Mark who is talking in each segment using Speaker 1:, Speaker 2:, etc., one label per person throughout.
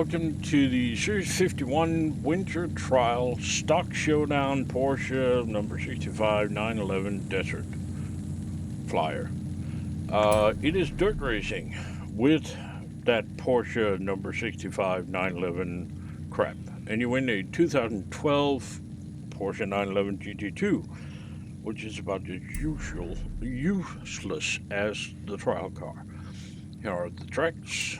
Speaker 1: welcome to the Series 51 Winter Trial Stock Showdown Porsche number 65 911 Desert Flyer. It is dirt racing with that Porsche number 65 911 crap. And you win a 2012 Porsche 911 GT2, which is about as useless as the trial car. Here are the tracks.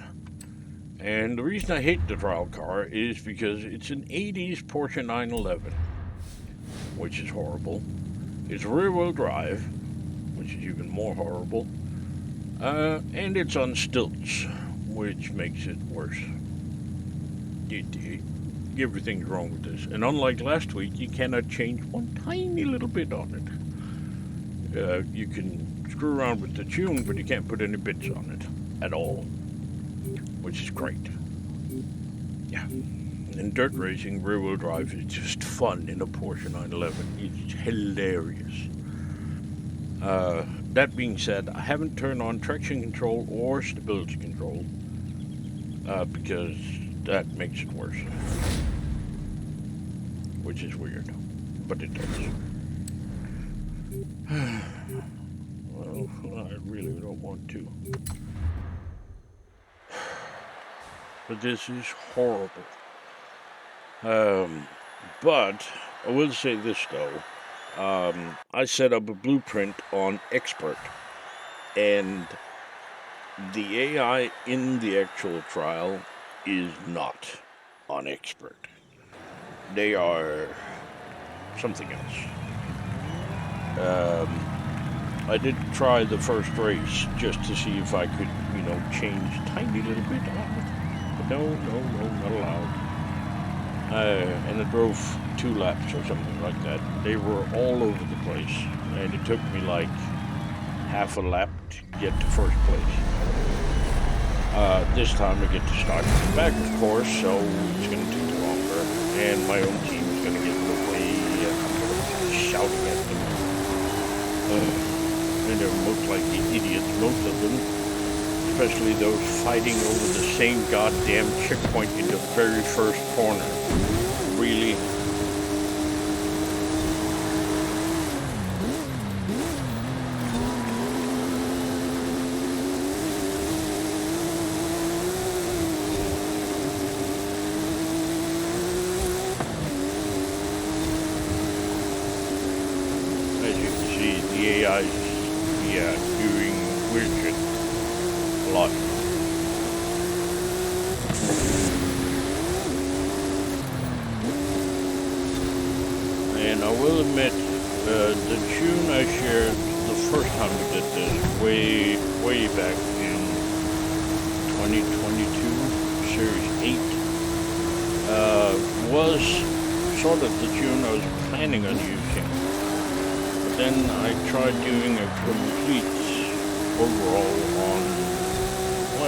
Speaker 1: And the reason I hate the trial car is because it's an 80s Porsche 911, which is horrible. It's rear-wheel drive, which is even more horrible. And it's on stilts, which makes it worse. Everything's wrong with this. And unlike last week, you cannot change one tiny little bit on it. You can screw around with the tune, but you can't put any bits on it at all, which is great. Yeah. And dirt racing, rear-wheel drive is just fun in a Porsche 911. It's hilarious. That being said, I haven't turned on traction control or stability control because that makes it worse. Which is weird, but it does. Well, I really don't want to. But this is horrible. But I will say this though. I set up a blueprint on Expert, and the AI in the actual trial is not on Expert. They are something else. I did try the first race just to see if I could, change a tiny little bit on it. But no, not allowed. And I drove 2 laps or something like that. They were all over the place, and it took me like half a lap to get to first place. This time I get to start back, of course, so it's going to take longer, and my own team is going to get in the way, and I'm going to be shouting at them. And they're most likely idiots, most of them. Especially those fighting over the same goddamn checkpoint in the very first corner. Really? As you can see, the AI is, doing weird shit. A lot. And I will admit, the tune I shared the first time we did this, way back in 2022, Series 8, was sort of the tune I was planning on using. But then I tried doing a complete overall on, I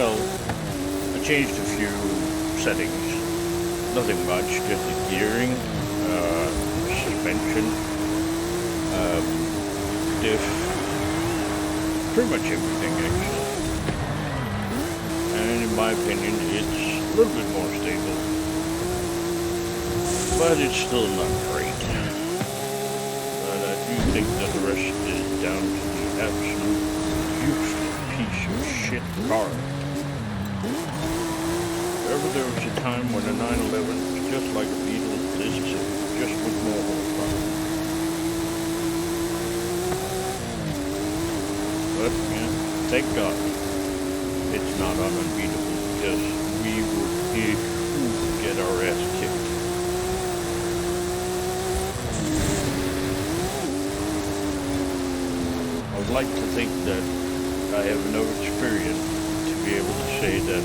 Speaker 1: changed a few settings. Nothing much, just the gearing, suspension, diff, pretty much everything actually. And in my opinion, it's a little bit more stable. But it's still not great. But I do think that the rest is down to the absolute useless piece of shit car. Wherever there was a time when a 911 was just like a Beetle, this is it, just with more horsepower. But, thank God it's not unbeatable, because we would get our ass kicked. I would like to think that I have enough experience to be able to say that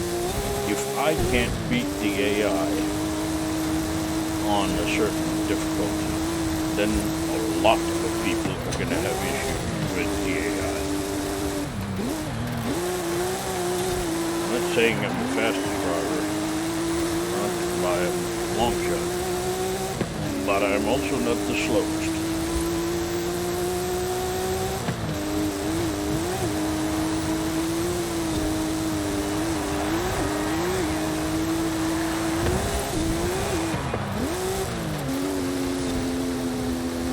Speaker 1: if I can't beat the AI on a certain difficulty, then a lot of people are going to have issues with the AI. I'm not saying I'm the fastest driver, not by a long shot, but I'm also not the slowest.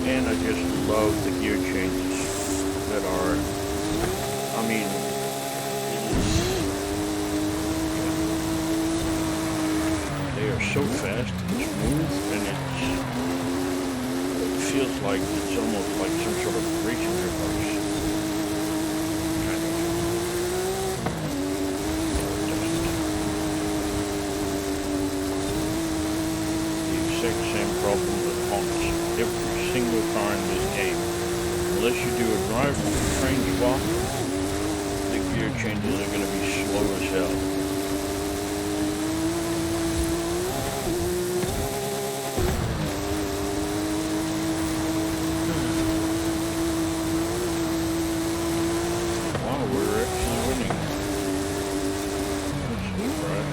Speaker 1: And I just love the gear changes that are, I mean, they are so fast and smooth, and it feels like it's almost like some sort of racing device. The exact same problem that haunts every single car in this game. Unless you do a drive train swap, the gear changes are going to be slow as hell. Wow, we're actually winning. That's right.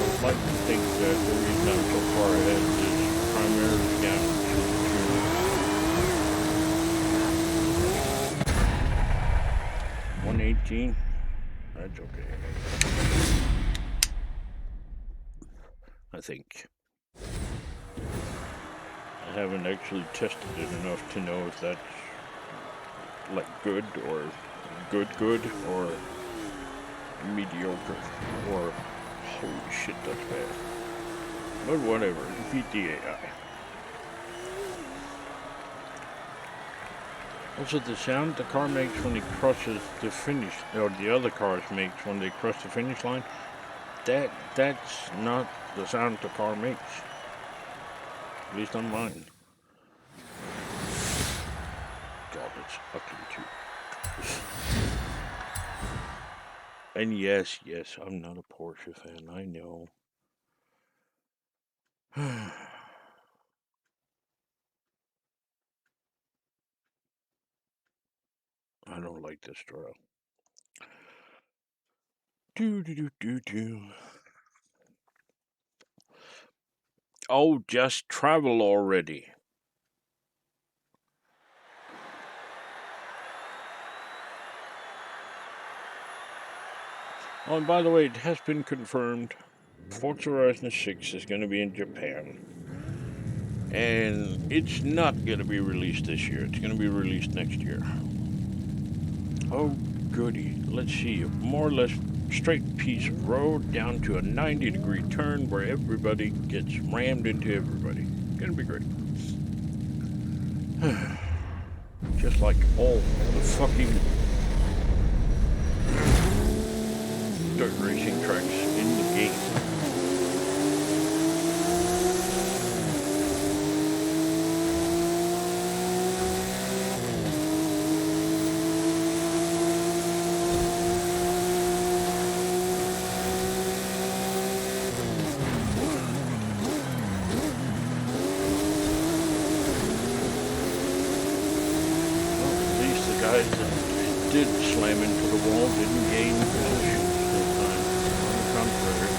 Speaker 1: I'd like to think that the reason I'm so far ahead is primarily down to 118. That's okay. I think. I haven't actually tested it enough to know if that's like good or mediocre or holy shit, that's bad. But whatever, defeat the AI. Also, the sound the car makes when it crosses the finish, or the other cars makes when they cross the finish line, that's not the sound the car makes. At least on mine. God, it's ugly too. And yes, I'm not a Porsche fan, I know. I don't like this trail. Do. Oh, just travel already. Oh, and by the way, it has been confirmed. Forza Horizon 6 is going to be in Japan. And it's not going to be released this year. It's going to be released next year. Oh, goody. Let's see. A more or less straight piece of road down to a 90-degree turn where everybody gets rammed into everybody. Gonna be great. Just like all the fucking dirt racing tracks in the game. Guys that did slam into the wall didn't gain position this time. On the contrary.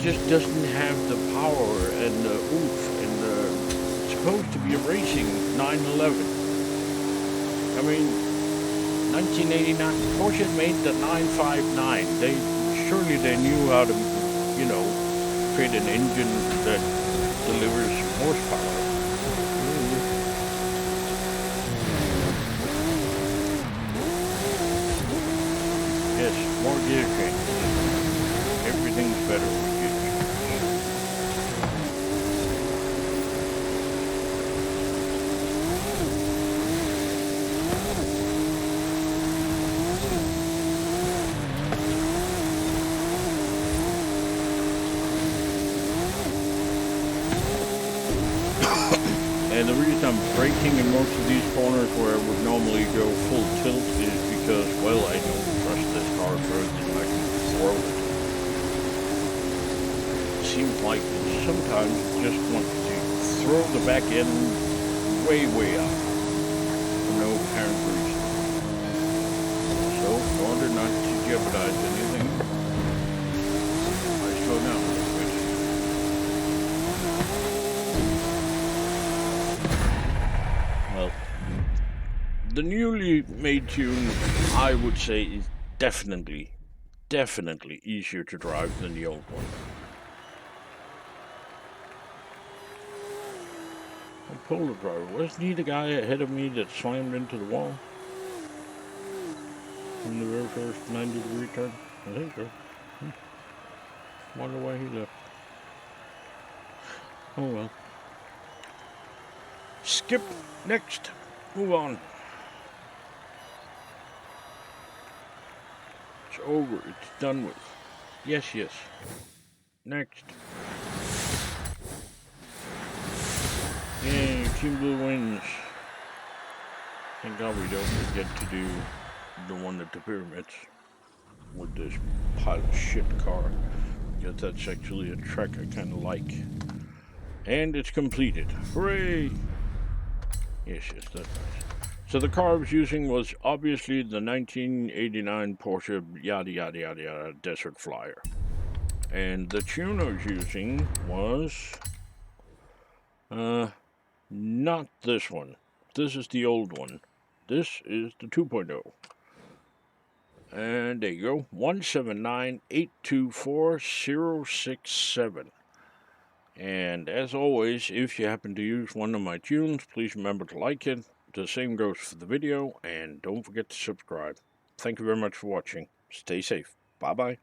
Speaker 1: Just doesn't have the power and the oomph and the it's supposed to be a racing 911. I mean, 1989 Porsche made the 959. Surely they knew how to, create an engine that delivers horsepower. Yes, more gear changes. Everything's better with gear changes. And the reason I'm braking in most of these corners where I would normally go full tilt is because, well, I don't trust this car further than I can throw it. It seems like sometimes it just wants to throw the back end way, way up for no apparent reason. So, in order not to jeopardize anything, I slow down a little bit. Well, the newly made tune, I would say, is definitely easier to drive than the old one. I pulled the driver. Wasn't he the guy ahead of me that slammed into the wall? In the very first 90-degree turn? I think so. Wonder why he left. Oh well. Skip. Next. Move on. It's over. It's done with. Yes, yes. Next. Yay, Team Blue wins. Thank God we don't get to do the one at the pyramids with this pile of shit car. Because that's actually a track I kind of like. And it's completed. Hooray! Yes, yes, that's nice. So the car I was using was obviously the 1989 Porsche yada yada yada yada Desert Flyer. And the tune I was using was not this one. This is the old one. This is the 2.0. And there you go. 179824067. And as always, if you happen to use one of my tunes, please remember to like it. The same goes for the video, and don't forget to subscribe. Thank you very much for watching. Stay safe. Bye-bye.